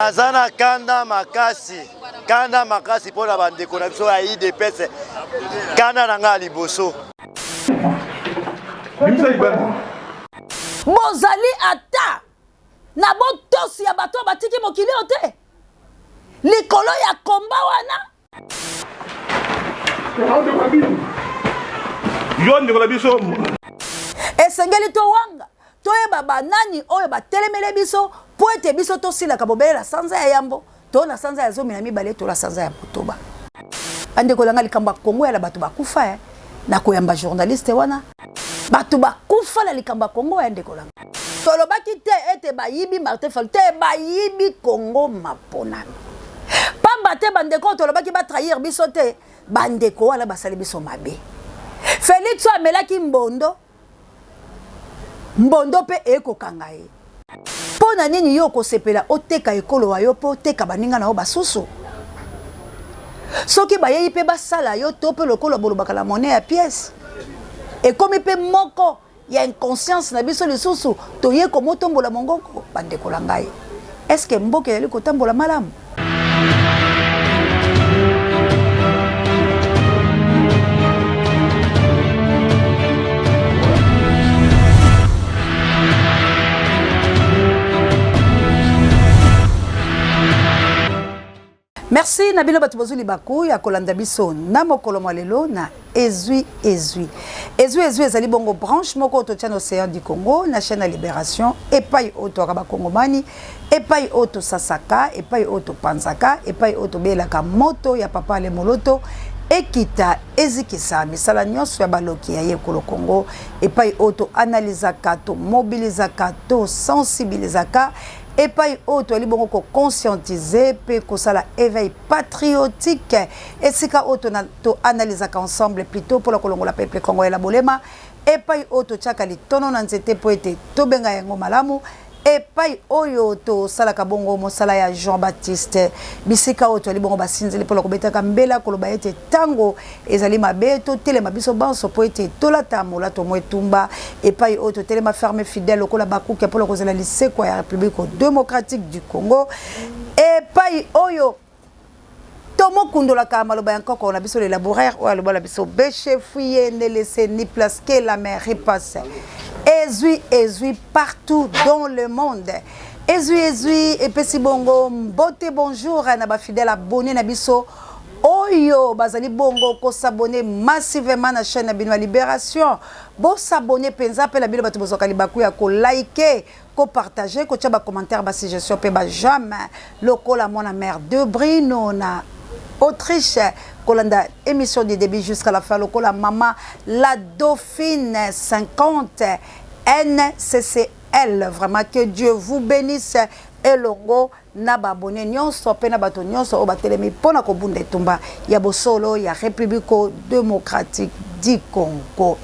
Azana kanda makasi pona bandeko na biso ya IDPS kanda nanga liboso. Bozali ata na botosi ya bato batiki mokili ote likolo ya komba wana yonde la biso esengeli to wanga toyeba banani oyo batelemele biso po ete biso tosilaka bobelela sanza ya yambo to na sanza ya zomi na mibale to la sanza ya butoba andeko langa likambo Kongo ya bato bakufa na koyamba journaliste wana bato bakufa na likambo Kongo ya ndeko langa tolobaki te ete bayibi Martin Fayulu te bayibi Kongo maponami pamba te bandeko tolobaki ba trahir biso te bandeko wala basali biso mabe Félix amelaki mbondo pe ekokanga ye pona nini yo kosepela oteka ekolo wa yo po teka baninga na yo basusu soki bayei pe basala yo to pe lokolo bolobaka la monnaie ya pièce ekomi pe moko ya inconscience na biso lisusu toye komotombola mongoko bandeko la ngai est-ce que mboke yali kotambola malamu? Merci Nabilo Batubozuli Bakou ya kolanda biso na mokolo malelo na ezui ezali bongo branche moko to tchano Océan du Congo na chaîne à Libération epai oto raba Kongomani epai oto Sasaka epai oto Panzaka epai oto belaka moto ya papa le moloto ekita ezikisa misala nyonso ya baloki ya yekolo Congo epai oto analysaka to mobilisaka to sensibilisaka epai oto ali bongo ko conscientiser pe ko sala éveil patriotique esika oto na to analysaka ensemble plutôt pour la kolongola peuple congolais la bolema epai oto chaka litono na nzete po ete to benga yango malamu epai oyo to salaka bongo mosala ya Jean-Baptiste bisika oto ali bongo basinzeli pour la kobetaka mbela koloba ete tango ezali mabeto telema biso banso po ete tolata molato mwetumba epai oto telema ferme fidèle lokola bakuke pour la kozela liseko ya République démocratique du Congo epai oyo tomo kundolaka maloba ya nkoko na biso le laboraire ou aloba biso beche fouiller ne laisser ni place que la mer repasse ezui partout dans le monde ezui et pesi bongo mbote bonjour na ba fidèle abonné na biso oyo bazali bongo ko s'abonner massivement na chaîne Bino Libération bo s'abonner penza pe la bino bato bozoka libaku ya ko liker ko partager ko tia ba commentaire ba suggestion pe ba jamais lokola mona mère de Brino na Autriche kolanda émission du début jusqu'à la fin lokola maman la dauphine 50 NCCL vraiment que Dieu vous bénisse et longo na babone nyonso pe na bato nyonso o batelemi pona ko bunda etumba ya bosolo ya République démocratique du Congo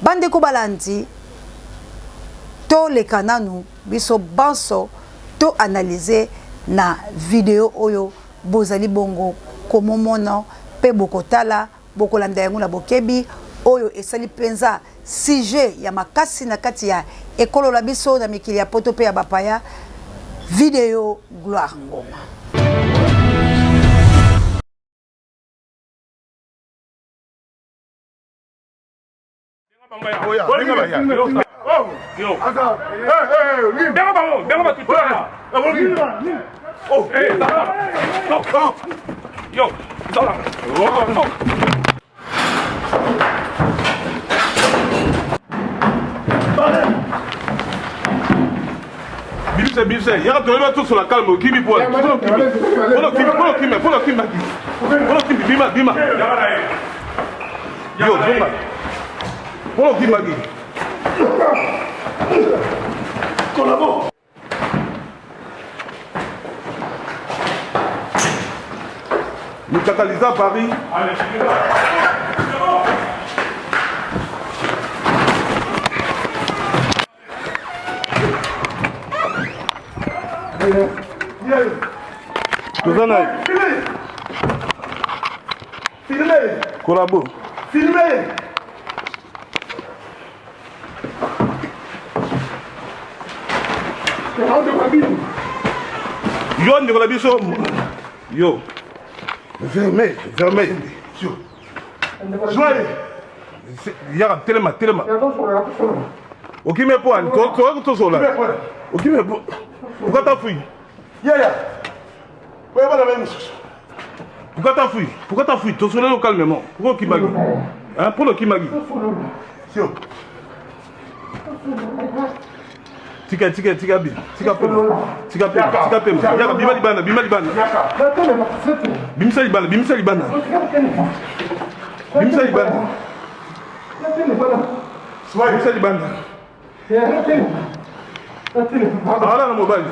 bande ko balandi to le kananu biso banso to analyser na vidéo oyo bozali bongo komomona pe bokotala bokolanda yango na bokebi oyo esali penza sujet ya makasi na kati ya ekolo la biso na mikili ya poto pe ya bapaya vidéo Gloire Ngoma Bise, il y a tout sur la calme, qui me pointe. à Paris. Filmez. Collabo. Filmez. Yo, Nicolas Bisso. Yo. Fermez. Joyeux. Y'a tellement. Ok, mais pour ok, mais pourquoi t'as fui? Yaya. Ouais, voilà, même. Pourquoi t'as fui? T'as sonné calmement. Pourquoi qui m'a dit? Hein? Pour le qui m'a dit? Tika bi. Tika pema. Yaka bima libana. Bimsa libana. Ala na mobile.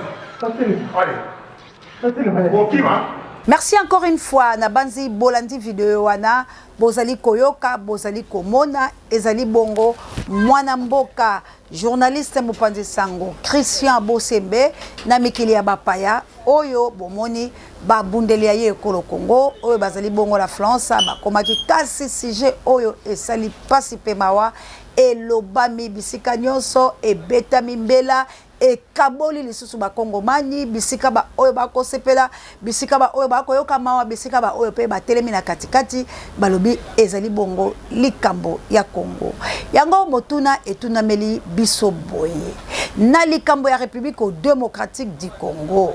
Merci encore une fois na banzi bolandi vidéo wana bozali koyoka bozali komona ezali bongo mwana mboka journaliste Mopanzi Sango Christian Bosembe na mikili ya bapaya oyo bomoni babundeli ya ye ekolo Congo oyo bazali bongo la France bakomaki kasi sujet oyo esali pasi pe mawa elobami bisika nyonso ebetami mbela e kaboli lisusu bakongomani bisika ba oyo bakosepela bisika ba oyo bakoyoka mawa bisika ba oyo pe batelemi na katikati balobi ezali bongo likambo ya Congo yango motuna etunameli biso boye na likambo ya République démocratique du Congo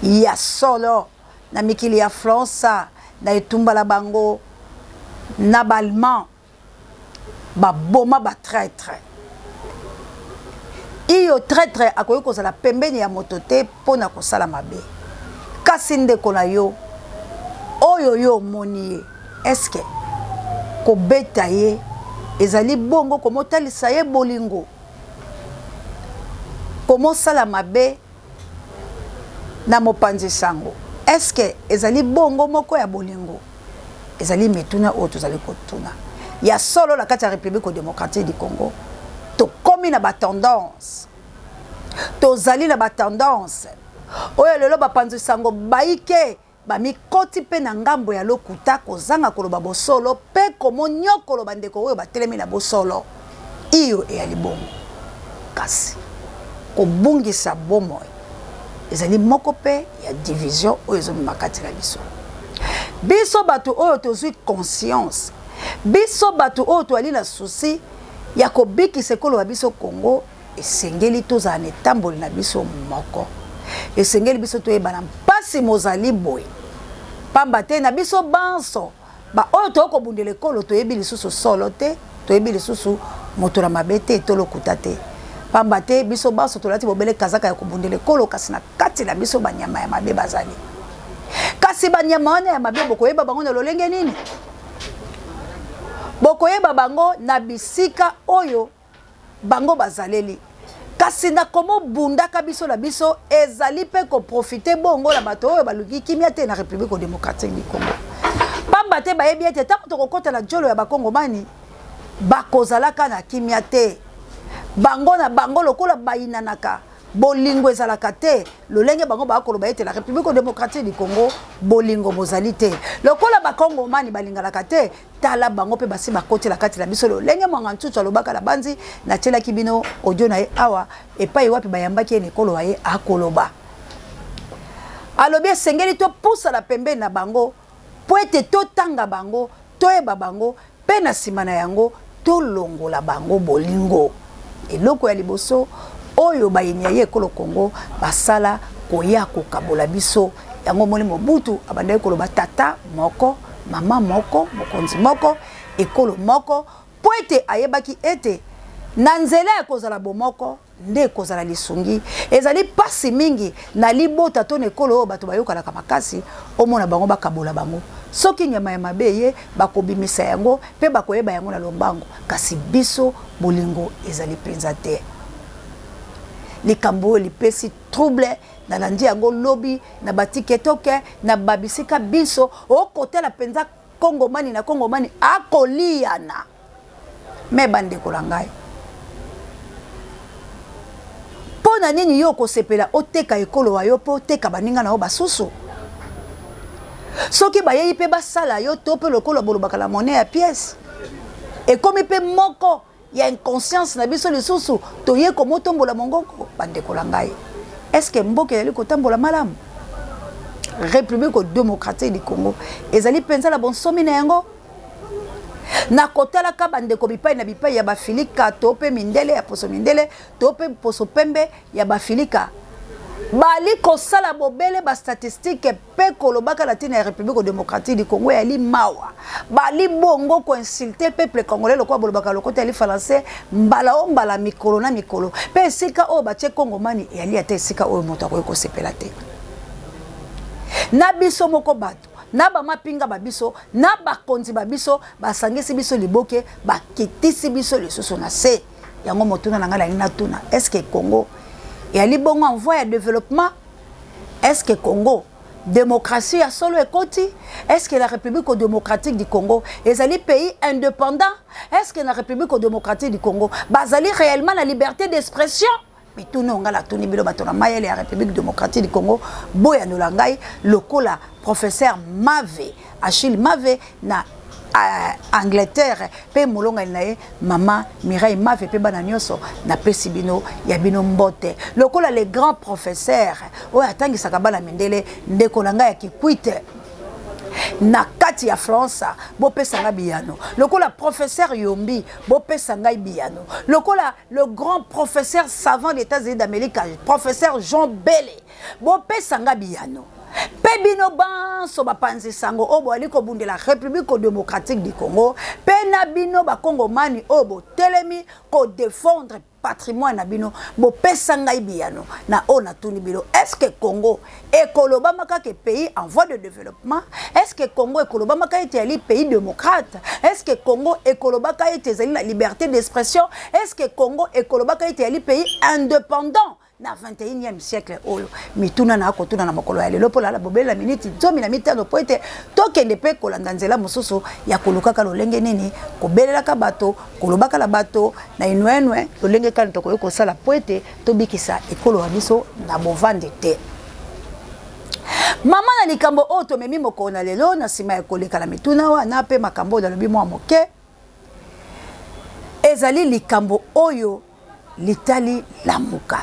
ya solo na mikili ya France na etumbala bango na balman baboma ba traître iyo traître akoyi kozala pembeni ya moto te pona kosala mabe kasi ndeko na yo oyo yo moni ye eske kobeta ye ezali bongo komotalisa ye bolingo komosala mabe na Mopanzi Sango eske ezali bongo moko ya bolingo ezali metuna oyo tozali kotuna ya solo la kati ya République démocratique du Congo to komi na ba tendance to zali na ba tendance oyo lelo Mopanzi Sango baike ba mikoti pe na ngambo ya lokuta kozanga koloba bosolo pe komo nyokolo bandeko oyo batelemi na bosolo iyo eyali bongo kasi kobungisa bomoi ezali moko pe ya division oyo ezomema kati na biso bato oyo tozwi conscience biso bato oyo toali na souci ya kobikisa ekolo ya biso Congo esengeli tozala na etamboli na biso moko esengeli biso toyebana mpasi mozali boye pamba te na biso banso ba oyo tokobundela ekolo toyebi lisusu solo te toyebi lisusu moto na mabe te tolokuta te pamba te biso banso tolati bobele kazaka ya kobundela ekolo kasi na kati na biso banyama ya mabe bazali kasi banyama wana ya mabe bokoyeba bango na lolenge nini bokoyeba bango na bisika oyo bango bazaleli kasi na komo bundaka biso na biso ezali pe ko profiter bongo na bato oyo baluki kimia te na République démocratique du Congo pamba te bayebi ete tango tokokota na jolo ya bakongomani bakozalaka na kimia te bango na bango lokola bayinanaka bolingo ezalaka te lolenge bango bakoloba ete la République démocratique du Congo bolingo bozali te lokola bakongomani balingalaka te tala bango pe basi bakoti la kati la biso lolenge mwanga ntutu alobaka la banzi na tela kibino audio na ye awa epai wapi bayambaki ene kolo aye akoloba alobi esengeli to pusa la pembeni na bango po ete totanga bango toyeba bango pe na nsima na yango tolongola bango bolingo eloko ya liboso oyo bayini ya ye ekolo Congo basala koya kokabola biso yango moni Mobutu abandaki koloba tata moko mama moko mokonzi moko ekolo moko po ete ayebaki ete na nzela ya kozala bomoko nde kozala lisungi ezali pasi mingi na libota to na ekolo oyo bato bayokalaka makasi omona bango bakabola bango soki nyama ya mabe ye bakobimisa yango pe bakoyeba yango na lombango kasi biso bolingo ezali penza te likambo lipesi trouble na landi yango lobi na batiketoke na babisika biso okotela penza kongomani na kongomani akoliana me bandeko la ngai pona nini yo kosepela oteka ekolo wa yo po oteka baninga na yo basusu soki bayeyi pe basala yo to pe lokolo bolobaka la monnaie ya pièce ekomi pe moko ya inconscience na biso lisusu toye komotombola mongoko bandeko la ngai est-ce que mboka yali kotambola malamu République démocratique du Congo ezali penza la bon somi na yango na kotala ka bandeko bipai na bipai ya bafilika to pe mindele ya poso mindele to pe poso pembe ya bafilika bali kosala bobele ba statistique pe kolobaka la tina ya République démocratique du Congo yali mawa bali bongo ko insulter peuple congolais lokwa bolobaka lokota yali français mbala o mbala mikolo na mikolo pe sika o ba che Congo mani yali ate sika o moto ko sepela te na biso moko bato na ba mapinga babiso na bakonzi babiso basangisi biso liboke bakitisi biso lisusu na se yango motuna na ngala ina tuna est-ce que Congo yali bongo en voie de développement est-ce que Congo démocratie a solo ekoti est-ce que la République démocratique du Congo ezali pays indépendant est-ce que la République démocratique du Congo bazali réellement la liberté d'expression mais tout nous ngala tuni bilo batona mayele ya République démocratique du Congo boya nolangai lokola professeur Mave Achille Mave na Angleterre pe molonga nae mama Mireille Mave pe bana nyoso na pesibino ya bino mbote lokola les grands professeurs o atangi sakabala mendele ndeko langa ya kikwite na kati ya France bo pesanga biyano lokola professeur Yombi bo pesanga biyano lokola le grand professeur savant des États-Unis d'Amérique professeur Jean Bellé bo pesanga biyano Pebino banso bapanzi sango obo aliko bunde la République démocratique du Congo pena bino ba Congomani obo telemi ko défendre patrimoine na bino bo pesanga ibiano na ona tuni bilo est-ce que Congo ekoloba maka ke pays en voie de développement est-ce que Congo ekoloba maka ete ali pays démocrate est-ce que Congo ekoloba ka ete zali la liberté d'expression est-ce que Congo ekoloba ka ete ali pays indépendant na 21e siècle oyo mituna na akotuna na mokolo ya lelo pola la bobela minute 10 na mitano po ete tokende pe kolanda nzela mosusu ya kolukaka lolenge nini kobelelaka bato kolobaka la bato na inwenwe lolenge kani tokoyo kosala po ete tobikisa ekolo ya biso na bovande te mama na likambo oyo tomemi mokolo na lelo na nsima ya koleka la mituna wana pe makambo oyo nalobi mwa moke ezali likambo oyo litali lamuka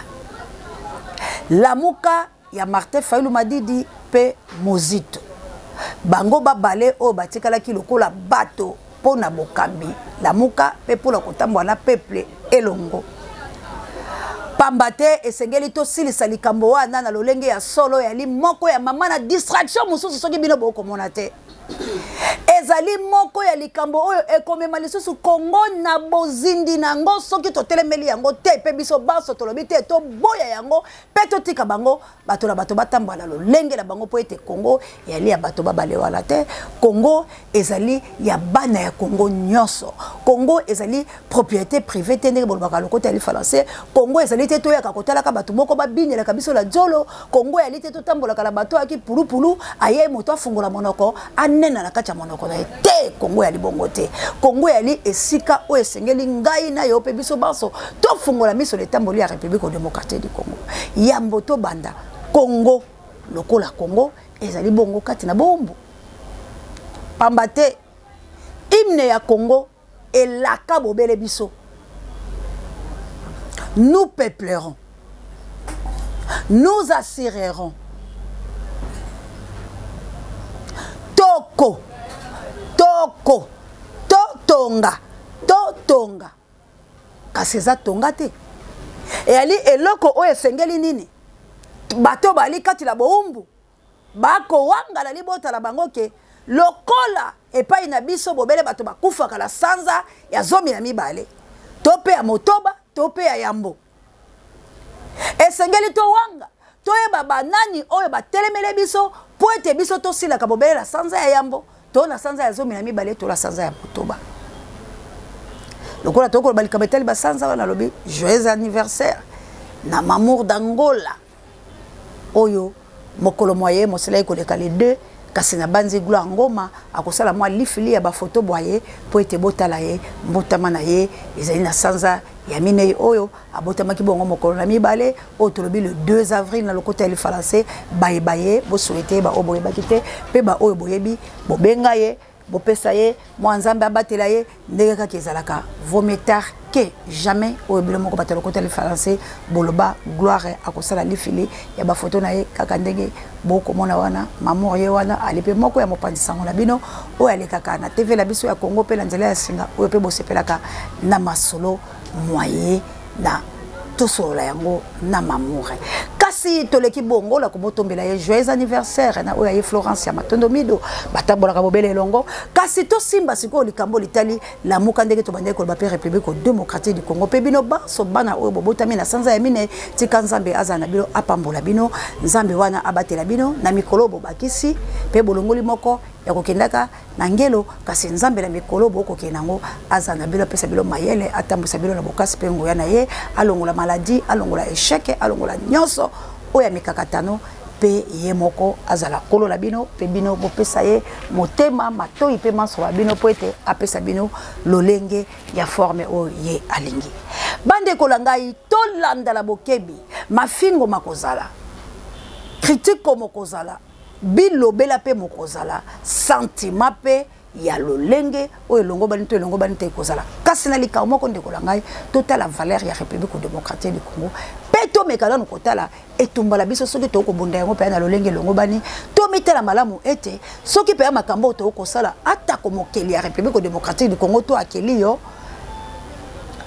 Lamuka ya Martin Fayulu Madidi pe Mozito bango babale o batikala ki lokola bato pona bokambi lamuka pe pola kotambo na peuple elongo pambate esengeli to silisa likambo wana na lolenge ya solo ya li moko ya mama na distraction mususu soki bino boko mona te ezali moko ya likambo oyo ekomema lisusu Congo na bozindi nango soki totelemeli yango te pe biso baso tolobi te to boya yango pe totika bango bato na bato batambola lolenge la bango po ete Congo yali ya bato babale wala te Congo ezali ya bana ya Congo nyonso Congo ezali propriété privée te ndenge bolobaka lokota ali français Congo ezali te to ya kakotala ka bato moko babinyela ka biso la jolo Congo yali te to tambola ka la bato aki pulupulu aye moto afungola monoko anena na kati ya monoko na te Congo yali bongo te Congo yali esika o esengeli ngai na yo pe biso baso to fungola miso le tamboli ya République démocratique du Congo yambo to banda Congo lokola Congo ezali bongo kati na bombo pambate hymne ya Congo elaka bobele biso nous peuplerons nous assurerons toko toko totonga kasi eza tonga te eyali eloko oyo esengeli nini bato bali kati la boumbu bakowangala libotala bango ke lokola epai na biso bobele bato bakufaka la sanza ya zomi na mibale to pe ya motoba to pe ya yambo esengeli towanga toyeba banani oyo batelemele biso po ete biso tosilaka bobele la sanza ya yambo to na sanza ya zomi na mibale to la sanza ya motoba lokola tokolo balika betali basanza wana lobi joyeux anniversaire na mamour d'Angola oyo mokolo moye mosela koleka les deux kasi na banzi glo ngoma akosala mwa lifili ya ba photo boye po ete botala ye mbotama na ye ezali na sanza ya minei oyo abotama ki bongo mokolo na mibale o tolobi le 2 avril na lokota ya français baye bo souhaiter ba oboye bakite pe ba oyo boyebi bobenga ye bopesa ye mwa nzambe abatela ye ndenge kaka ezalaka vaut mieux tard que jamais oyo bilo moko batela kota le français boloba gloire akosala lifili ya bafoto na ye kaka ndenge bokomona wana mamour ye wana ali mpe moko ya mopanzi sango na bino oyo alekaka na tv la biso ya Congo mpe na nzela ya singa oyo mpe bosepelaka na masolo moyen na tosolola yango na mamour kasi toleki bongo la kobotombela ye joyeux anniversaire na oyo ye Florence ya Matondo Mido batambolaka bobele elongo kasi tosimba sikoyo likambo litali la muka ndenge tobandeki koloba pe République démocratique du Congo pe bino baso bana oyo bobotami na sanza ya mine tika nzambe aza na bino apambola bino nzambe wana abatela bino na mikolo bobakisi pe bolongoli moko ya kokendaka na ngelo kasi nzambe na mikolo bokokenda ngo aza na bino pesa bilo mayele atambusa bino na bokasi pe ngoya na ye alongola maladie alongola échec alongola nyonso oya mikakatano pe ye moko azala kolo la bino pe bino bopesa ye motema matoi pe manso wa bino po ete apesa bino lolenge ya forme o ye alingi bande kolangai tolanda la bokebi mafingo makozala critique mokozala bilobela pe mokozala sentiment pe ya lolenge oyo longo bani te kozala kasi na likambo moko ndeko langai totala valeur ya République démocratique du Congo peto mekala no kotala etumbala biso soki to ko bunda yango pe na lolenge longo bani to mitela malamu ete soki pe makambo to ko sala ata ko mokeli ya République démocratique du Congo to akeli yo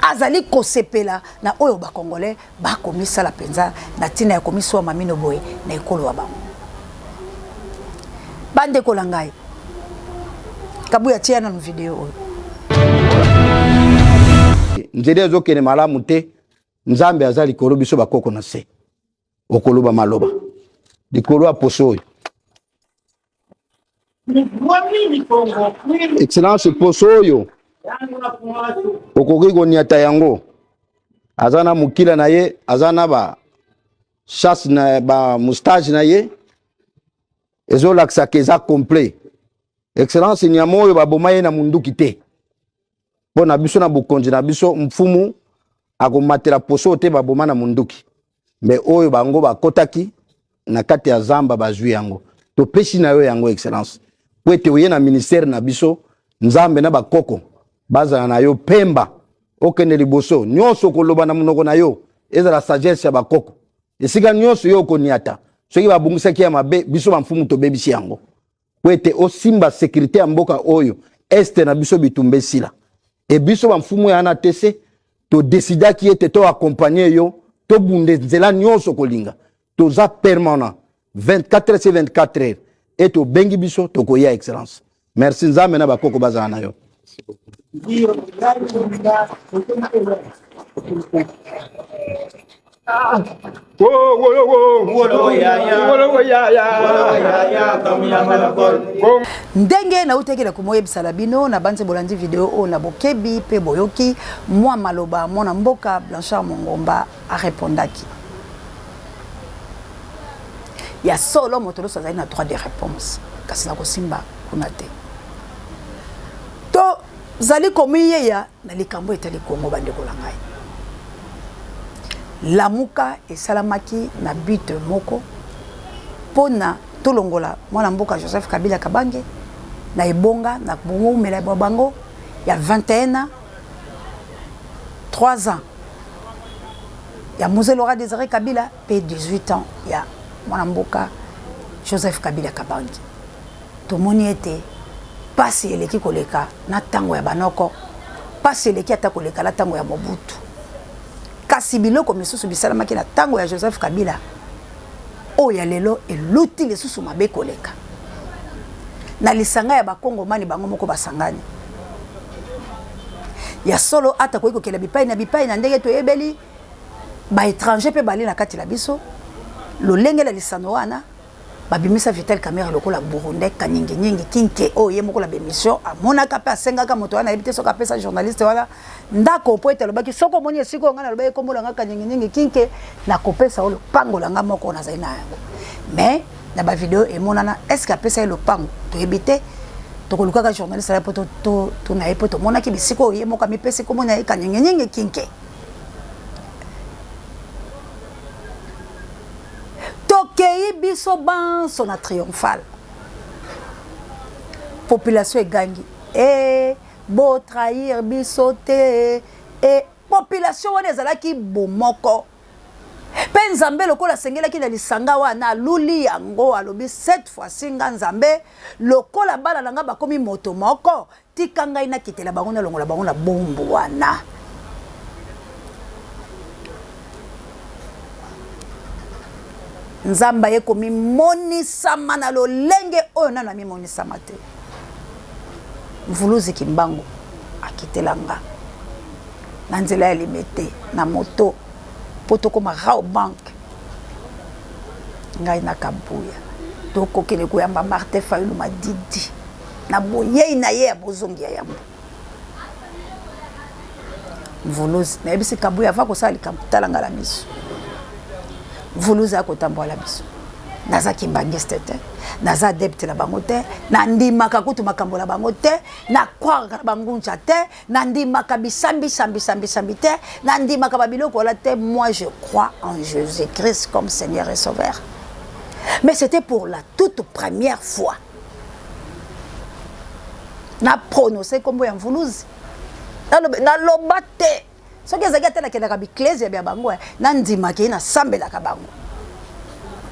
azali kosepela na oyo ba congolais ba komisa la penza na tina ya komiswa mamino boye na ekolo wa bango bande ko langai kabuya tia na video oyo nzeli ezokene malamu te nzambe azali likolo biso bakoko na se okoloba maloba likolo ya poso oyo excellence poso oyo okoki koniata yango aza na mokila na ye aza na ba chasse na ba moustache na ye ezolakisaka eza complet excellence nyama oyo baboma ye na munduki te mpo na biso na bokonzi na biso mfumu akomatela poso te baboma na munduki me oyo bango bakotaki na kati ya zamba bazwi yango topesi na yo yango excellence po ete oye na ministère na biso nzambe na bakoko bazala na yo pemba okende liboso nyonso koloba na monoko na yo ezala sagesse ya bakoko esika nyonso yo okoniata soki babungisaki ya mabe biso bamfumu tobebisi yango po ete osimba sécurité ya mboka oyo este na biso bitumba esila e biso bamfumu yana te se todesidaki ete toaccompagne yo tobunde nzela nyonso kolinga toza permanent 24 heures sur 24 heures e tobengi biso tokoya excellence merci nzambe na bakoko bazala na yo ndenge na utekela kumoyebisa la bino na banze bolandi video o na bokebi pe boyoki mwa maloba mwana mboka Blanchard Mongomba a répondaki ya solo moto loso azali na droit de réponse kasi na kosimba kuna te to zali komiyeya na likambo etali Kongo bande kolangai lamuka esalamaki na but moko pona tolongola mwana mboka Joseph Kabila Kabange na ebonga na bomumela bango ya 21 ans 3 ans ya Mzee Laurent Désiré Kabila pe 18 ans ya mwana mboka Joseph Kabila Kabange tomoni ete pasi eleki koleka na tango ya banoko pasi eleki ata koleka na tango ya Mobutu kasi biloko misusu bisalamaki na tango ya Joseph Kabila oya lelo eluti lisusu mabe koleka na lisanga ya bakongomani bango moko basangani ya solo ata koyiko kela bipai na ndenge toyebeli ba étranger pe bali na kati la biso lolenge la lisano wana babimisa Vital Kamerhe lokola Burundais nyingi kinke o ye moko la bémission amonaka pe asengaka moto wana ebite soka pesa journaliste wala ndako po ete lobaki soko moni esiko ngana lobaye kombola ngaka nyingi kinke na kopesa olo pangola nga moko na zaina yango mais na ba video emonana est-ce que apesa le pango to ebite to kolukaka journaliste la poto to na epoto monaki bisiko ye moko mipesi komona eka nyingi kinke tokei biso banso na triomphal population egangi bo trahir biso te population wana ezalaki bomoko mpe nzambe lokola asengelaki na lisanga wana aluli yango alobi cette fois-ci nga nzambe lokola bana na nga bakomi moto moko tika ngai nakitela bango nalongola bango na bombu wana nzamba ye komi monisama na lolenge oyo nano amimonisama te mvuluzi kimbangu akitela nga na nzela ya limete na moto po tokoma rao bank ngai na kabuya tokokende koyamba Martin Fayulu Madidi na boyei na ye ya bozongi ya yambo mvuluzi nayebisi kabuya ava kosala likambo talanga la miso mvuluzi akotambola biso naza kimbangiste te naza adepte na bango te nandimaka kutu makambo na bango te nakwaraka na bangunja te nandimaka bisambi te nandimaka babiloko wala te. Moi je crois en Jésus-Christ comme Seigneur et Sauveur, mais c'était pour la toute première fois na prononcé kombo ya mvuluzi naloba te soki ezalaki ate nakendaka biclese ya bango nandimaki nasambelaka bango.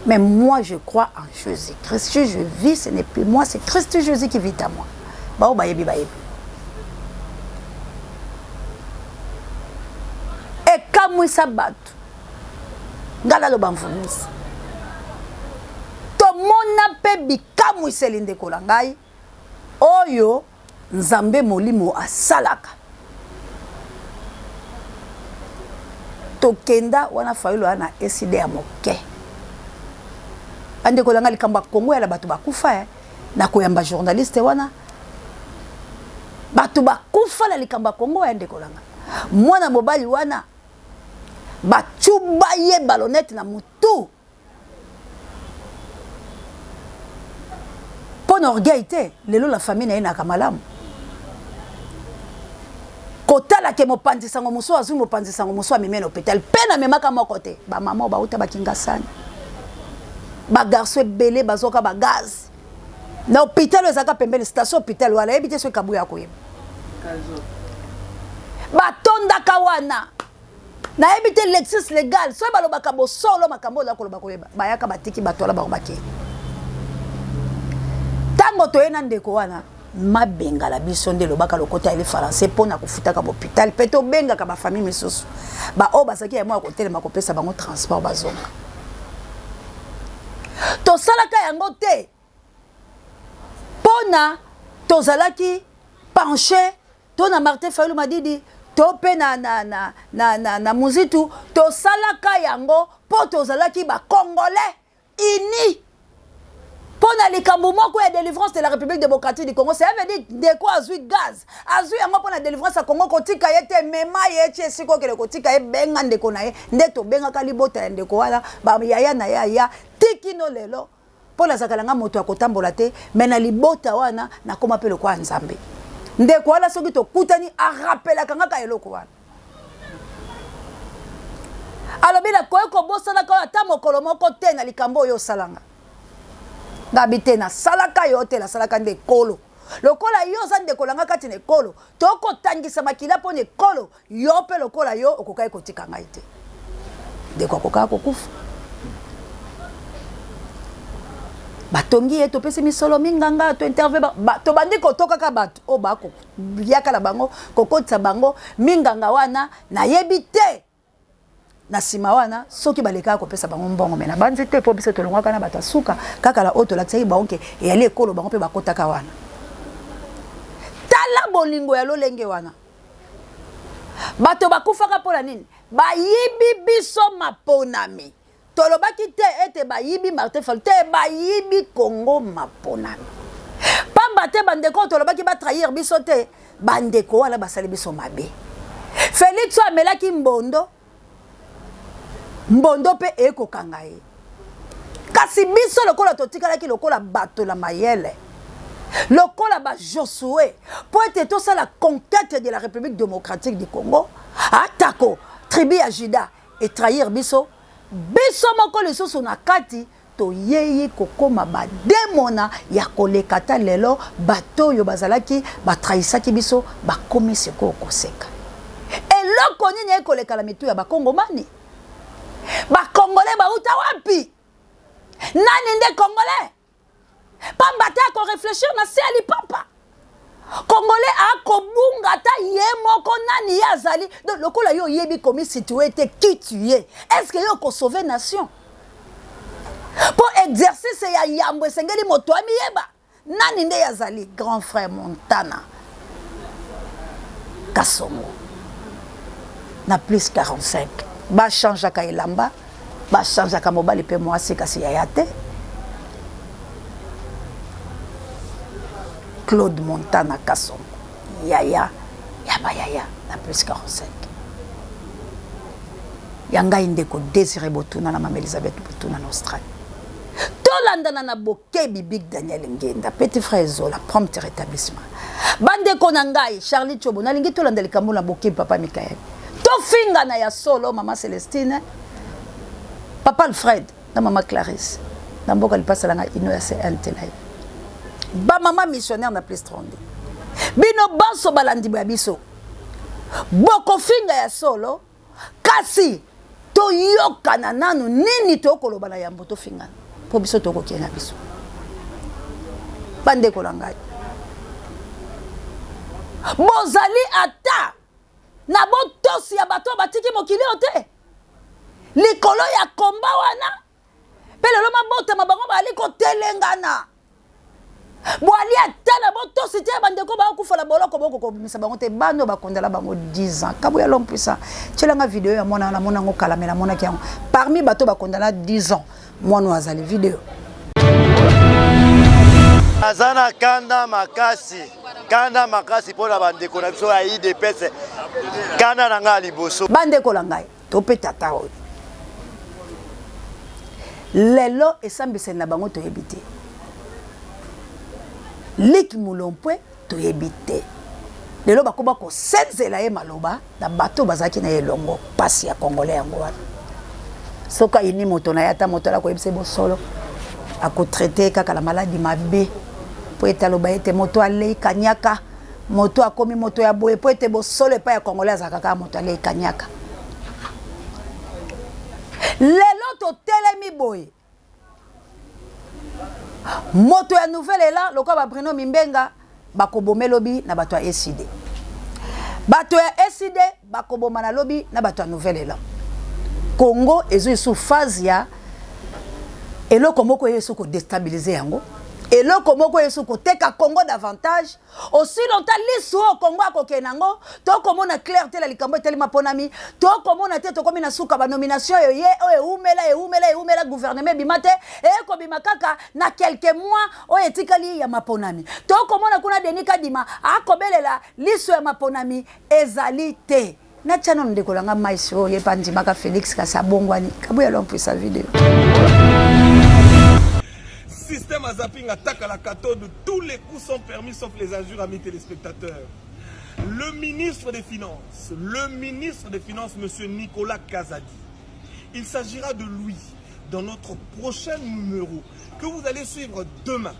Mais moi, je crois en Jésus-Christ. Si je vis, ce n'est plus moi, c'est Christ Jésus qui vit à moi. Bao bayebi bayebi. Et kamwi sabatu. Ngala lo bamvuluzi. To mona pe bikamwi selinde kolangai. Oyo nzambe molimo asalaka. Tokenda wana Fayulu ana eside ya moke. Ande kolanga likamba Kongo ya la batu bakufa na koyamba journaliste wana batu bakufa la likamba Kongo ya ande kolanga mwana mobali wana bachuba ye balonete na mutu pon orgueil te lelo la famille na kamalamu kotala ke mopanzi sango muso azu mopanzi sango muso amemena hôpital pena memaka moko te ba mama ba uta bakinga sana ba garçon belé bazoka ba gaz na hôpital ezaka pembeni station hôpital wala ebite so kabuya koyeba ba tonda kawana na ebite Lexus légal so balobaka bo solo makambo la koloba koyeba bayaka batiki batola ba obaki tango toyena ndeko wana mabenga la biso nde lobaka lokota ile français pona kufutaka ba hôpital peto benga ka ba famille misusu ba o basaki ya mwa kotelema kopesa bango transport bazonga to salaka yango te pona to zalaki penché to na Martin Fayulu Madidi to pe na muzitu to salaka yango po to zalaki ba congolais ini pona likambo moko ya délivrance de la République démocratique du Congo. Ça veut dire de quoi azui gaz azui yango pona délivrance ya Congo kotika yete mema yeche siko kele kotika ye benga ndeko na ye ndeto benga kalibota ndeko wala ba yaya na yaya tikino lelo pona zakalanga moto akotambola te mena libota wana na koma pe lokwa nzambe ndeko wala soki to kutani a rappela kanga ka eloko wana alobila koyeko bosala ka ata mokolo moko te na likambo yo salanga ngabite na salaka yo te la salaka nde kolo lokola yo za nde kolanga kati ne kolo toko tangisa makila po ne kolo yo pe lokola yo okokai kotika ngai te de kwa koka kokufa batongi eto pesi misolo minganga to interview to bandi kotoka ka bato o bako yaka la bango kokotsa bango minganga wana na yebite na sima wana soki baleka ko pesa bango mbongo mena banze te po biso tolongwa kana batasuka kaka la auto la tsai bango e ali ekolo bango pe bakota ka wana tala bolingo ya lolenge wana bato bakufaka pola nini bayibi biso maponami tolobaki te ete bayibi Martin Fayulu te bayibi Congo maponami pamba te bandeko tolobaki ba trahir biso te bandeko wala basali biso mabe Félix amelaki mbondo pe eko kangaye kasi biso lokola totikalaki lokola bato la mayele lokola ba Josué pour être tout ça la conquête de la République démocratique du Congo atako tribu ya Juda et trahir biso moko lisusu na kati to yeyi kokoma ba demona ya kolekata lelo bato yo bazalaki ba trahisaki biso ba komi seko koseka eloko nini ekoleka la mitu ya ba kongomani ba congolais ba uta wapi nani nde congolais pambata ko réfléchir na se ali papa congolais a kobunga ta ye moko nani yazali donc lokola yo yebi komi situé te qui tu es est-ce que yo ko sauver nation pour exercice ya yambo esengeli moto amiyeba nani nde yazali grand frère Montana Kasongo na plus 45 ba change ka elamba ba change ka mobali pe mwasi kasi ya te Claude Montana Kasongo yaya na plus 45 yanga indeko Désiré Botuna na Mame Elisabeth Botuna en Australie tolandana na bokebi Big Daniel Ngenda petit frère Zola prompt rétablissement bande konangai Charlie Chobo na lingi tolanda likambo na bokebi papa Mikael to finga na ya solo mama Celestine papa Alfred na mama Clarisse na mboka lipasa langa ino ya CNTLA ba mama missionnaire na plus 30 bino baso balandi ba biso boko finga ya solo kasi to yokana nanu nini to koloba na yambo to finga po biso to kokiena biso bande kolangai bozali ata na botosi ya bato batiki mokili ote likolo ya komba wana pele lo mabota mabango bali ko telengana boali atana botosi te bandeko ba kufala boloko boko ko misa bango te bando bakondala bango 10 ans kabo ya l'homme puissant tchelanga vidéo ya mona na mona ngo kalamela mona ki parmi bato bakondala 10 ans mwana azali vidéo azana kanda makasi pona bandeko na biso ya IDPS kanda na nga liboso bandeko la ngai to petata o lelo esambiseli na bango to yebite Liki Mulompwe to yebite lelo bakoba ko senzela ye maloba na bato bazaki na elongo pasi ya congolais yango wana soka ini moto na yata moto la ko yebise bo solo ako traiter kaka la maladie mabe po etaloba ete moto alei kanyaka moto akomi moto ya boye po ete bo solo pa ya congolais zakaka moto alei kanyaka lelo to telemi boye moto ya nouvelle là loka ba Bruno Mimbenga bakobome lobi na bato ya SID bato ya SID bakoboma na lobi na bato ya nouvelle là Congo ezo sous phase ya eloko moko yesu ko déstabiliser yango eloko moko yesu ko teka Congo davantage aussi longtemps lisu au Congo akokenango to komona clarté la likambo telema ponami to komona te to komi na suka ba nomination yo ye o eumela gouvernement bimate e ko bimakaka na quelques mois o etikali ya maponami to komona kuna Denis Kadima akobelela lisu ya maponami ezali te na channel ndekolanga maisho ye pandimaka Félix Kasabongwani kabu ya l'homme pour sa vidéo Système à zapping attaque à la cathode, tous les coups sont permis sauf les injures, amis téléspectateurs. Le ministre des Finances, monsieur Nicolas Kazadi, il s'agira de lui dans notre prochain numéro que vous allez suivre demain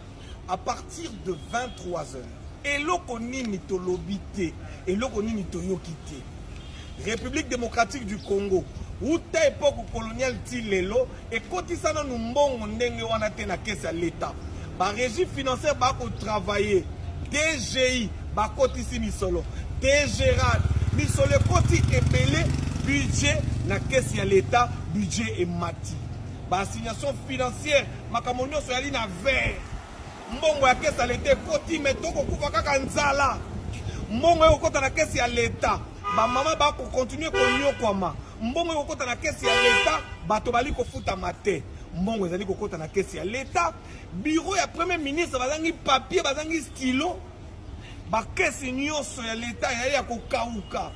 à partir de 23h. Et l'okoni mitolobité, et l'okoni mitoyokité. République démocratique du Congo. Ou ta époque coloniale tilelo et kotisana numbongo ndenge wana te na caisse à l'état ba régie financière ba ko travailler DGI ba kotisi misolo DGRAD misolo koti ebele budget na caisse à l'état budget et mati ba assignation financière makamonyo so yali na vert mbongo ya caisse à l'état koti metoko kufa kaka nzala mbongo yo kota na caisse à l'état ba mama ba ko continuer ko nyokwama mbongo kokota na kesi ya l'État bato bali kofuta mate mbongo ezali kokota na kesi ya l'État bureau ya premier ministre bazangi papier bazangi stylo ba kesi nyonso ya l'État ya kokauka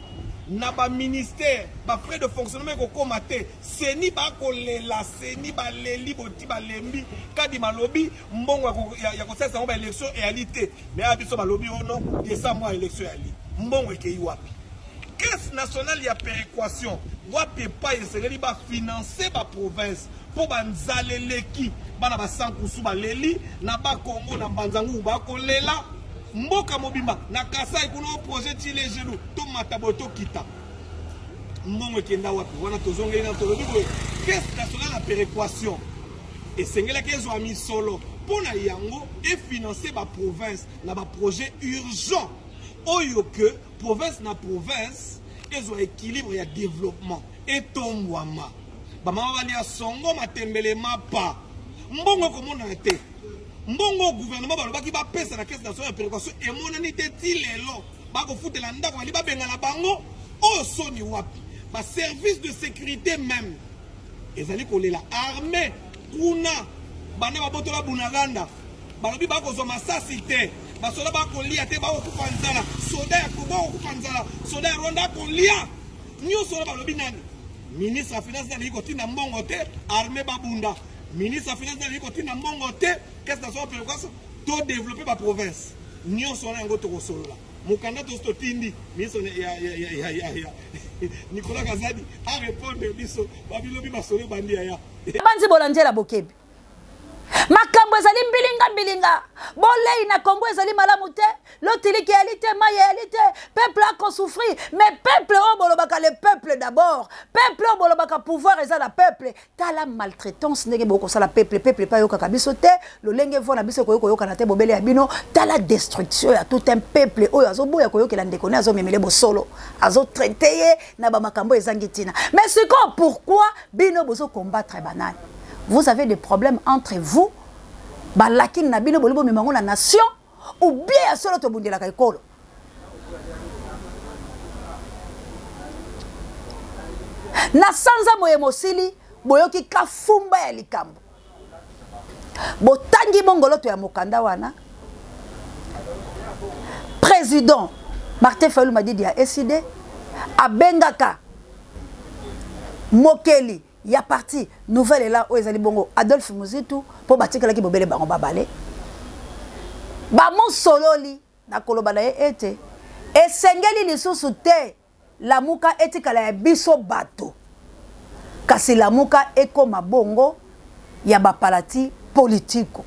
na ba ministère ba frais de fonctionnement kokoma te seni ba kolela seni ba leli boti ba lembi kadi malobi mbongo ya kosesa ba élection réalité mais abiso balobi ono desa mois élection ali mbongo ekei wapi Caisse nationale ya péréquation wapi pas essayer ba financer ba province po banzale leki bana ba sankusu baleli na ba Kongo na banzangu ba kolela mboka mobimba na Kasai kuna projet ti les genoux to mataboto kita mbongo kenda wapi wana tozongeli na tolobi boye qu'est-ce national la péréquation et sengela kezo ami solo pona yango et financer ba province na ba projet urgent oyo que province na province ezo équilibre ya développement et tombwama ba mama bani ya songo matembele mapa mbongo komona te mbongo gouvernement balobaki ba pesa na caisse nationale de péréquation et monani te ti lelo ba ko futela ndako bali ba bengala bango o soni wapi ba service de sécurité même ezali kolela armée kuna bana babotola bunaganda balobi ba ko zo masasi te basoda ba kolia te ba okufa nzala soda ya Kongo okufa nzala soda ya Rwanda kolia nyonso na balobi nani ministre ya finance na liko tina mbongo te armée babunda ministre ya finance na liko tina mbongo te qu'est-ce que ça peut faire to développer ba province nyonso na yango to kosolola mukanda to tindi ministre ya Nicolas Kazadi a répondre biso babilobi basolo bandia ya banzi bolanjela bokebi makambo ezali mbilinga bolei na Congo ezali malamu te lotiliki elite maye elite peuple a ko souffrir mais peuple o bolobaka le peuple d'abord peuple o bolobaka pouvoir eza la peuple tala maltraitance ndenge boko sala peuple pa yoka kabiso te lolenge vona biso koyoko yoka na te bobele ya bino tala destruction ya tout un peuple oyo azoboya koyokela ndekone azomemele bosolo azo traiter na ba makambo ezangi tina mais c'est quoi pourquoi bino bozo combattre banane. Vous avez des problèmes entre vous, balakin na bino bolibo mimango na nation, ou bien solo to bundela ka ekolo. Na sanza moye mosili, boyoki kafumba ya likambo. Botangi mongolo to ya mokanda wana. Président Martin Fayulu Madidi ya SID, abengaka Mokeli. Il y a parti nouvelle là où ezali bongo Adolphe Muzitu pour batikala ki bobele bango babale ba mon sololi na koloba na ete esengeli lisusu te lamuka etikala ya biso bato kasi lamuka ekoma bongo ya bapalati politiko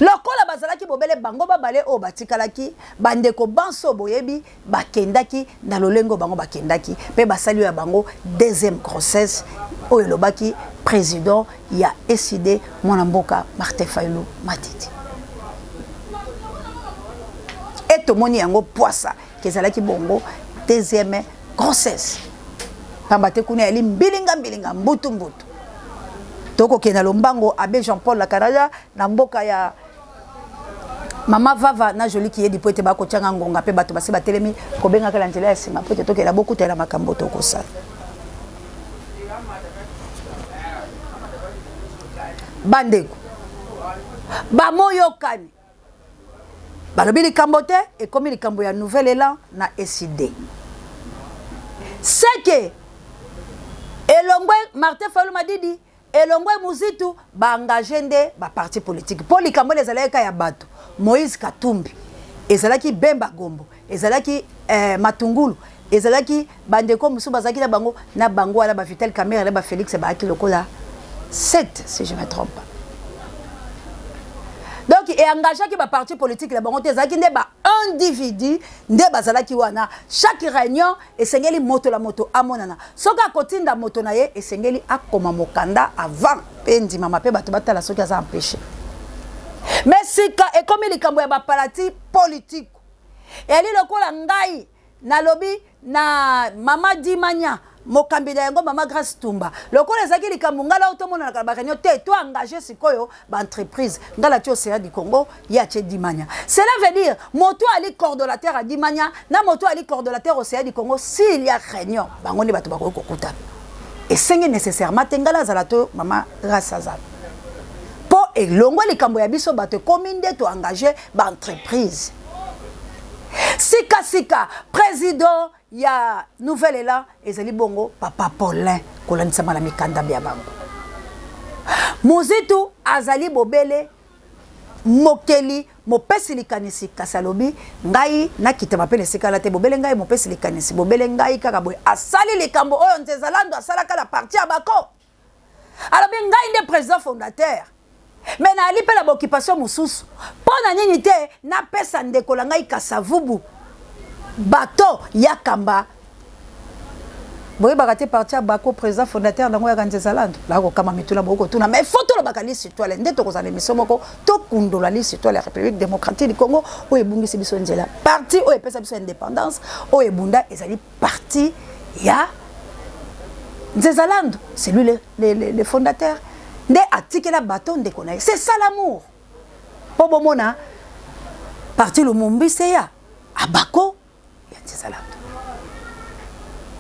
lokola bazalaki bobele bango babale o batikalaki bandeko banso boyebi bakendaki na lolengo bango bakendaki pe basali ya bango deuxième grossesse oyo lobaki président ya SID mwana mboka Martin Fayulu Madidi eto moni yango poisa kezalaki bongo deuxième grossesse pambate kuna yali mbilinga mbutu toko kena lombango abe Jean-Paul la Canada na mboka ya Mama Vava na joli ki yedi poete ba ko tianga ngonga pe bato basi batelemi ko benga kala njela ya sima poete to kela boku tela makambo to ko sala bandeko ba moyo kani balobi likambo te e komi likambo ya nouvelle élan na SID c'est que elongwe Martin Fayulu Madidi elongwe Muzitu ba engagé nde ba parti politique pour likambo les aleka ya bato Moïse Katumbi ezalaki Bemba Gombo ezalaki Matungulu ezalaki bandeko musu bazaki na bango wala ba Vital Kamerhe na ba Félix ba lokola 7 si je me trompe pas. Donc et engagé ki ba parti politique la bango te ezalaki nde ba individu nde bazalaki wana chaque réunion esengeli moto la moto amonana soka kotinda moto na ye esengeli akoma mokanda avant pendi mama pe bato batala soki aza empêché mais sika et comme likambo ya ba parti politique eli lokola ngai na lobi na mama Dimanya mokambi na yango mama Grace Tumba lokola ezaki likambo ngala otomona na ba réunion te to engagé sikoyo ba entreprise ngala ti Océan du Congo ya che Dimanya cela veut dire moto ali coordonnateur à Dimanya na moto ali coordonnateur Océan du Congo s'il y a réunion bango ni bato bako kokutana et c'est nécessairement tengala zalato mama Grace Azal po elongo likambo ya biso bato kominde to engagé ba entreprise sika président ya nouvelle élan ezali bongo papa Paulin kolanisa mala mikanda bya bango Muzitu azali bobele Mokeli mopesi likanisi kasalobi ngai nakita mapele sika la te bobele ngai mopesi likanisi bobele ngai kaka boy asali likambo oyo nzezalando asala kala parti abako Alors bien ngai président fondateur. Mais na ali pe la occupation mususu. Pona nini te na pesa ndeko la ngai Kasavubu. Bato yakamba. Boye bakate partir bako président fondateur nango ya Kanzezalando. La ko kama mitula boko tuna mais photo lo bakali citoyen ndeto ko zana mission moko to kundola li citoyen la République démocratique du Congo o ebungisi biso nzela. Parti o epesa biso indépendance o ebunda ezali parti ya Nzezalando, c'est lui le fondateur. Nde atike la bâton de konaï. C'est ça l'amour. Pobo mona parti Lumumbi c'est ya abako ya Nzezalando.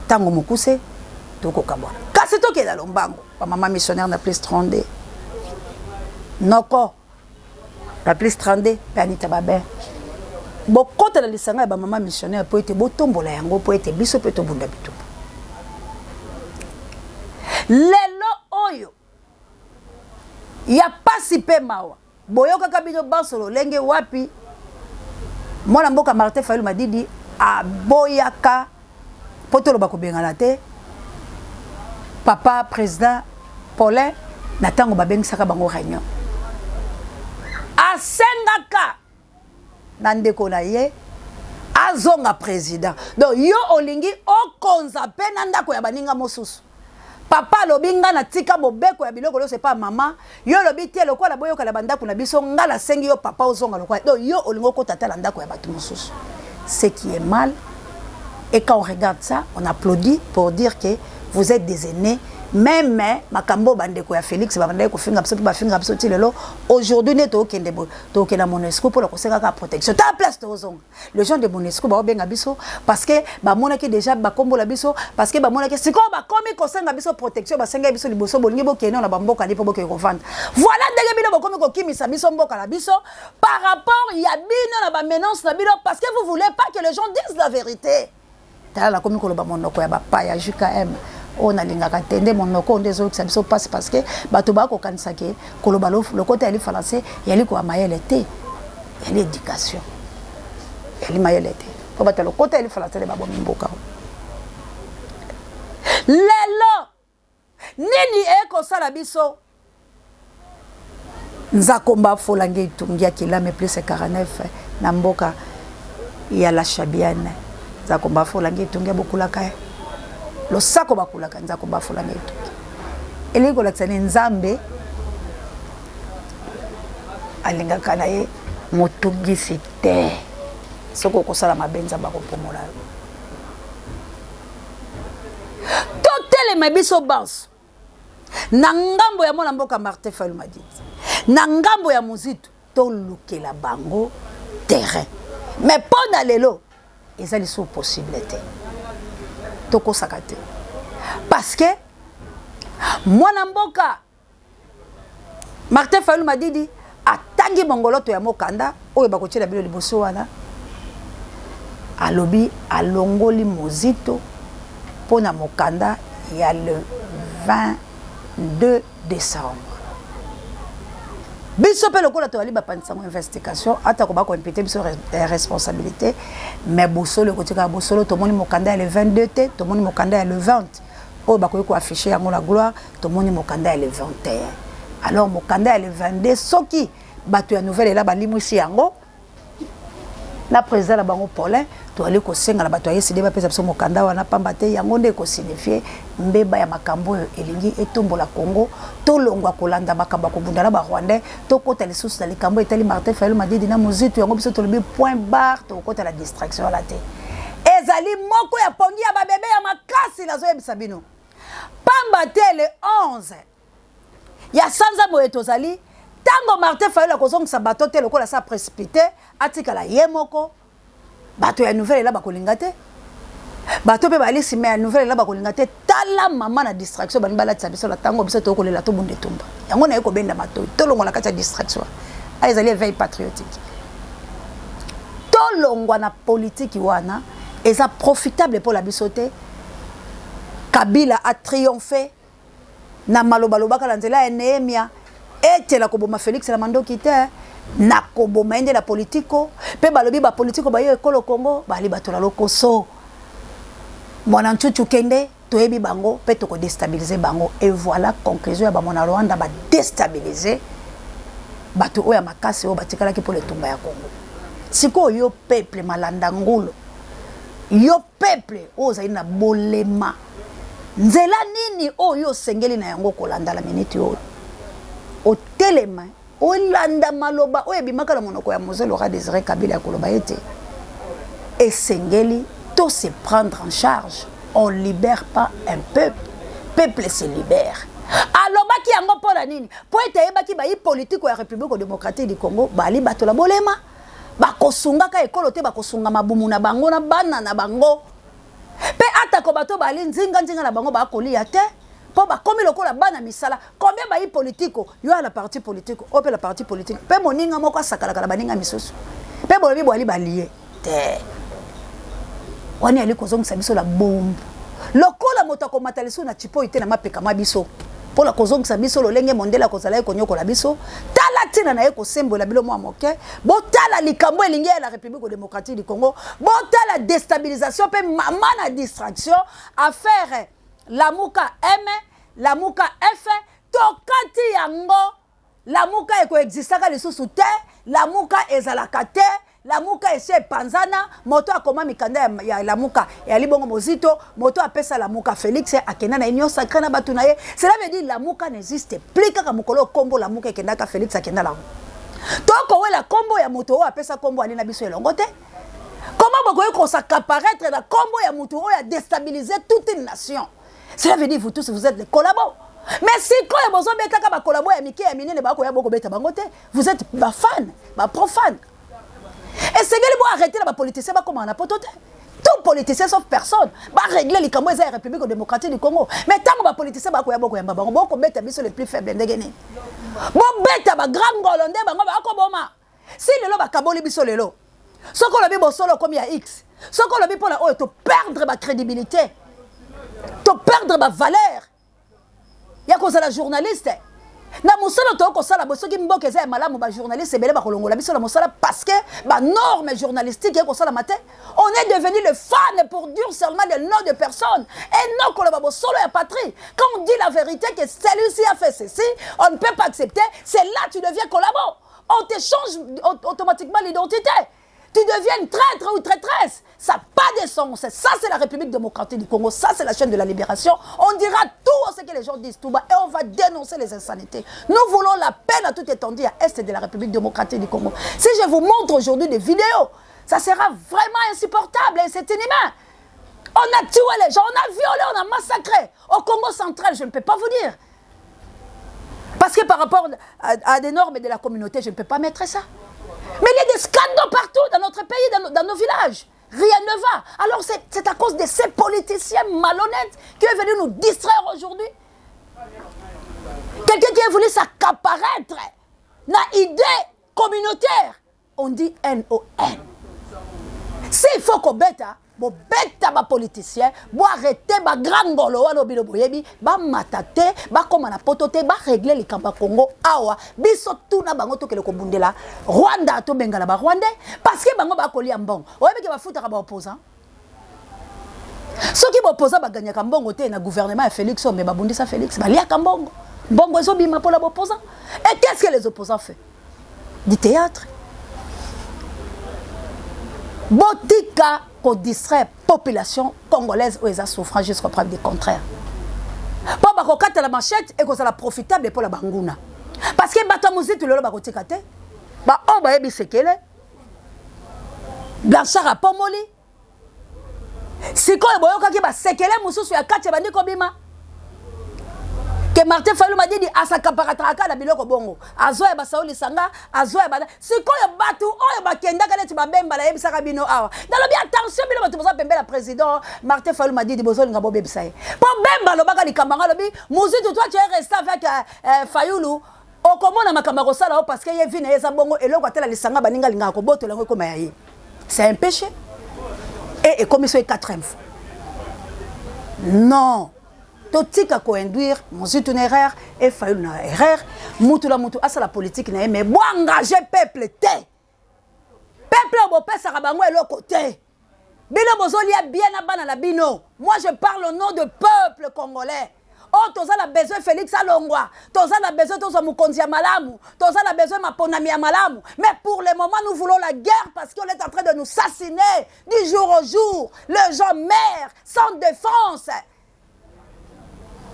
Tango mukuse toko kabona. Kasi toke la lombango, pa maman missionnaire na plus 32. Noko la plus 32 pe Anita Babin. Bokota la lisanga ba maman missionnaire po ete botombola yango po ete biso pe to bunda bitu. Lelo oyo ya pasi pe mawa boyoka kabino bansolo lenge wapi mwana mboka Martin Fayulu Madidi aboyaka potolo bakobengana te papa président Paulin na tango babengisaka bango réunion asengaka na ndeko na ye azonga président donc yo olingi okonza pe na ndako ya baninga mosusu. Papa lobinga na tika mobeko ya biloko c'est pas maman yo lobi tie loko la boyoka la bandako na biso ngala sengi yo papa ozonga loko donc yo olingo ko tata la ndako ya batu mosusu. Ce qui est mal et quand on regarde ça on applaudit pour dire que vous êtes des aînés même makambo bandeko ya Félix babandai ko finga biso ba finga biso tilelo aujourd'hui neto okende bo to okena Monusco pour la kosenga ka protection ta place to ozonga les gens de Monusco ba benga biso parce que ba monaki déjà ba kombo la biso parce que ba monaki siko ba komi kosenga biso protection ba senga biso liboso bolingi bo kene na ba mboka lipo bo ke kovanda voilà ndenge bino bo komi ko kimisa biso mboka la biso par rapport il y a bino na ba menace na bino parce que vous voulez pas que les gens disent la vérité ta la komi ko lo ba monoko ya ba pa ya JKM on a lingaka tende monoko ndezo ki sabiso passe parce que bato ba ko kanisa ke koloba le côté ali français yali ko amayele te yali éducation yali mayele te ko bata le côté ali français ba bomi mboka lelo nini eko sala biso nzakomba folange tungia kilame plus 49 na mboka ya la Chabiane nzakomba folange tungia bokulaka lo sako bakulaka nzako bafula ngeto eliko laksani nzambe alinga kana ye motugisi te soko kosala mabenza bakopomola totele mabiso banso na ngambo ya mwana mboka Martin Fayulu Madidi na ngambo ya muzitu to lukela bango terrain mais pona lelo ezali sous possibilité toko sakate parce que mwana mboka Martin Fayulu Madidi atangi mongoloto ya mokanda oyo bakotiela bilo liboso wana alobi alongoli mozito pona mokanda ya le 22 décembre biso pe lokola to ali bapanisa mo investigation ata ko ba ko imputer biso responsabilité mais bosolo ko tika bosolo to moni mokanda le 22 te to moni mokanda le 20 o ba ko afficher yango la gloire to moni mokanda le 21 alors mokanda le 22 soki bato ya nouvelle la ba limwisi yango na président la bango Paulin to ali ko senga la bato ya SDB pesa biso mokanda wana pamba te yango nde ko signifier mbeba ya makambo elingi etombola Congo to longwa kolanda makambo ko bundala ba Rwandais to kota les sources les kambo etali Martin Fayulu Madidi na mozitu yango biso to lobi point barre to kota la distraction la te ezali moko ya pongi ya ba bébé ya makasi la zo yebisa bino pamba te le 11 ya sanza moyeto zali tango Martin Fayulu kozongisa bato te lokola sa précipité atikala ye moko bato ya nouvelle la bakolinga te bato pe balisi mais ya nouvelle la bakolinga te tala mama na distraction bani balati biso la tango biso to kolela to bunde tumba yango na yeko benda mato to longo la kati ya distraction aizali veille patriotique to longwa na politique wana eza profitable pour la bisote Kabila a triomphé na malobaloba kala nzela ya Nehemia etela koboma Félix na mandoki te na koboma ende la politiko pe balobi ba politiko ba yo ekolo Congo bali batola lokoso mwana nchuchu kende toyebi bango pe toko déstabiliser bango et voilà conclusion ya bamona Rwanda ba déstabiliser bato oya makasi o batikala ki pour le tumba ya Congo siko yo peuple malanda ngulu yo peuple oza ina bolema nzela nini oyo sengeli na yango kolanda la minute oyo o telema o landa maloba oyo bimaka na monoko ya Mose Laurent Désiré Kabila ya koloba ete et sengeli tout se prendre en charge. On ne libère pas un peuple. Peuple se libère. Alors, qui a un peu nini? Pour être qui bayi politique de la République démocratique du Congo, bali bato la bolema. Bakosunga ka ekolote bakosunga mabumu na bango na bana na bango. Pe atako bato bali nzinga na bango ba kolia te. Po ba komi lokola bana misala. Combien bayi politique yo à la partie politique, o pe la partie politique. Pe moninga moko sakala kala baninga misusu. Pe bolobi bali balié. Te. Wani ali kozongisa biso la bombe lokola moto akomata liso na chipo ite na mapeka mabiso pour la kozongisa biso lolenge mondela kozala konyokola biso tala tina na ye kosembola bilo mwa moke botala likambo elingi ya la République démocratique du Congo botala déstabilisation pe mana distraction à faire la muka M la muka F tokati yango la muka eko existaka lisusu te la muka ezalaka te la muka ese panzana moto akoma mikanda ya la muka ya libongo mozito moto apesa la muka Félix akena na union sacrée na batu na ye cela veut dire la muka n'existe plus kaka mukolo kombo la muka ekenda ka Félix akenda la toko we la kombo ya moto o apesa kombo ali na biso elongo te comment bokoye ko s'accaparaître na kombo ya moto o ya déstabiliser toute une nation cela veut dire vous tous vous êtes des collabos mais si quand vous avez des collabos ya miki ya minene ba ko ya boko beta bango te vous êtes ba fan ba profane. Et c'est que les arrêter les politiciens comme on a pas tout politicien sauf personne va régler les Camerounais la République démocratique du Congo mais tant que les politiciens ba ko ya boko ya bango boko beta biso les plus faibles ndegene bon beta ba grand golonde bango ba ko boma si lelo ba kaboli biso lelo soko lobi bo solo comme ya X soko lobi pour la to perdre ma crédibilité to perdre ma valeur ya ko la journaliste na musala to ko sala bosoki mboka eza malamu ba journaliste belé ba kolongola biso la musala parce que ba norme journalistique ko sala matin on est devenu le fan pour dire seulement le nom de personnes et non ko ba solo ya patrie quand on dit la vérité que celui-ci a fait ceci on ne peut pas accepter c'est là tu deviens collabo on te change automatiquement l'identité tu deviens traître ou traîtresse. Ça n'a pas de sens. Ça, c'est la République démocratique du Congo. Ça, c'est la chaîne de la libération. On dira tout ce que les gens disent tout bas et on va dénoncer les insanités. Nous voulons la paix à toute étendue à l'est de la République démocratique du Congo. Si je vous montre aujourd'hui des vidéos, ça sera vraiment insupportable et c'est inhumain. On a tué les gens, on a violé, on a massacré. Au Congo central, je ne peux pas vous dire. Parce que par rapport à des normes de la communauté, je ne peux pas mettre ça. Mais il y a des scandales partout dans notre pays, dans nos villages. Rien ne va. Alors c'est à cause de ces politiciens malhonnêtes qui est venu nous distraire aujourd'hui. Quelqu'un qui a voulu s'accaparer une idée communautaire. On dit N-O-N. S'il faut qu'on bête, bon bête ba politicien, bon arrêter ba grand golo wano bilo boyebi, ba matate, ba comme na potote, ba régler les camps Congo awa, biso tout na bango to ke le kobundela, Rwanda to bengala ba Rwandais parce que bango ba koli ambong. Oyebi ke ba futa ba opposant. Ceux qui opposant ba gagner kambongo te na gouvernement ya Félix mais ba bundisa Félix, ba lia kambongo. Bongo zo bima pour la opposant. Et qu'est-ce que les opposants font? Du théâtre. Botika qu'on distrait la population congolaise où ils ont souffert jusqu'à preuve du contraire. Pour que la manchette et que ça profitable pour la banguna. Parce que batamuzi tout le monde bakotika te. Ba on ba yebi sekele. Blanchard a pomoli. Siko boyoka ki ba sekele mususu ya kati bandi ko bima. Que Martin Fayulu m'a dit à sa caparatraka la biloko bongo azoya ba Sauli Sanga azoya ba siko ya batu oyo ba kenda kale ti ba bemba la yebisa ka bino awa dans le bien attention bino batu boza pembe la président Martin Fayulu m'a dit bozo nga bo bebisa ye po bemba lo baka likambanga lobi muzitu toi tu es resté avec Fayulu o komona makamba ko sala parce que ye vina yeza bongo eloko atela lisanga baninga linga ko boto lango koma yaye c'est un péché et comme ça est quatrième fois non totika ko induire mozitu na erreur et Fayulu na erreur mutu la mutu asa la politique na mais bo engager peuple te peuple bo pesa ka bango eloko te Bino bozolia bien na bana la bino. Moi je parle au nom du peuple congolais. Oh, toza la besoin Félix Alongwa, toza la besoin toza Mukonzi ya malamu, toza la besoin Maponami ya malamu. Mais pour le moment, nous voulons la guerre parce qu'on est en train de nous assassiner du jour au jour. Les gens meurent sans défense.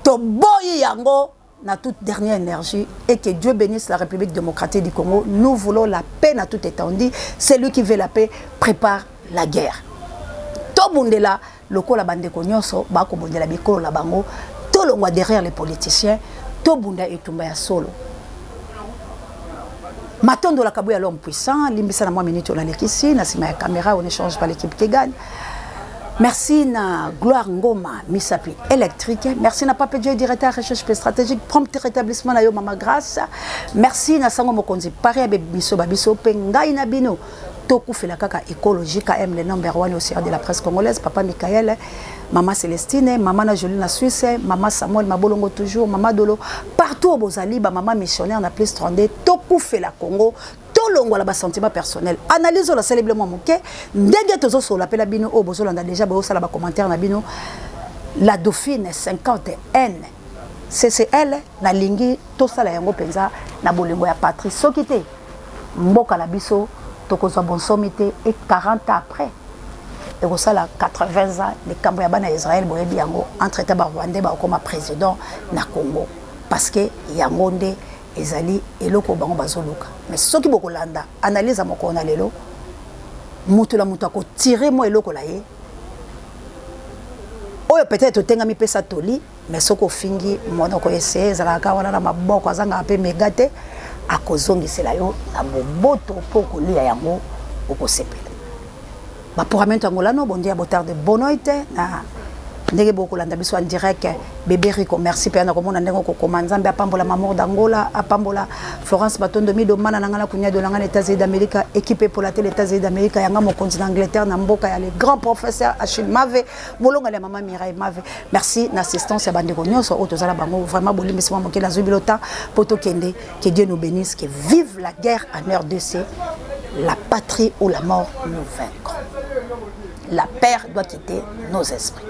Toboyi yango na toute dernière énergie et que Dieu bénisse la République démocratique du Congo. Nous voulons la paix na tout étendue. Celui qui veut la paix prépare la guerre. Tobundela lokola bandeko nyonso bako bundela bikolo la bango. Tolongwa derrière les politiciens, Tobunda et Tumba ya solo. Matondo la kabouya l'homme puissant, limbisa na moi minute on a l'équipe na sima ya caméra on échange par l'équipe qui gagne. Merci na Gloire Ngoma, Misapi électrique. Merci na Pape Dieu directeur recherche stratégique, prompt rétablissement na yo mama grâce. Merci na Sango Mokonzi pari abe biso babiso pe ngai na bino. Toku fela kaka écologie KM le number 1 au sein de la presse congolaise, papa Michael, maman Célestine, maman na Jolie na Suisse, maman Samuel Mabolongo toujours, maman Dolo, partout au Bozali, maman missionnaire na plus 32, Toku fela Congo, tolongo la ba sentiment personnel. Analyse la céléblement moké, ndenge tozo so la pela bino au Bozolanda déjà ba sala ba commentaire na bino. La Dauphine 50N CCL na lingi to sala yango penza na bolingo ya patrie sokité. Mboka la biso tokozwa bon sommité et 40 ans après et ça la 80 ans les Camboyabans na Israël boyebi yango entre ta ba Rwandais ba comme président na Congo parce que yango nde ezali eloko bango bazoluka mais soki bokolanda analyse moko na lelo mutu la mutu ko tirer mo eloko la ye oyo peut-être otengami pesa toli mais soko fingi monoko essayer zalaka wana na maboko azanga pe megate akozongisela yo na boboto po kolia yango okosepela baporamento angolano bondi ya botarde bonoite na ndenge bokolanda biso en direct bébé Rico merci pe na komona ndenge kokoma nzambe apambola mamour d'Angola apambola Florence Batondo midomana na ngala kunya de la États-Unis d'Amérique équipé pour la télé États-Unis d'Amérique yanga mo continent Angleterre na mboka ya le grand professeur Achille Mave molonga la maman Mireille Mave merci l'assistance ya bandeko nyonso otozala bango vraiment bolimbisima mokela zubilota poto kende que Dieu nous bénisse que vive la guerre en RDC la patrie ou la mort nous vaincre. La paix doit quitter nos esprits.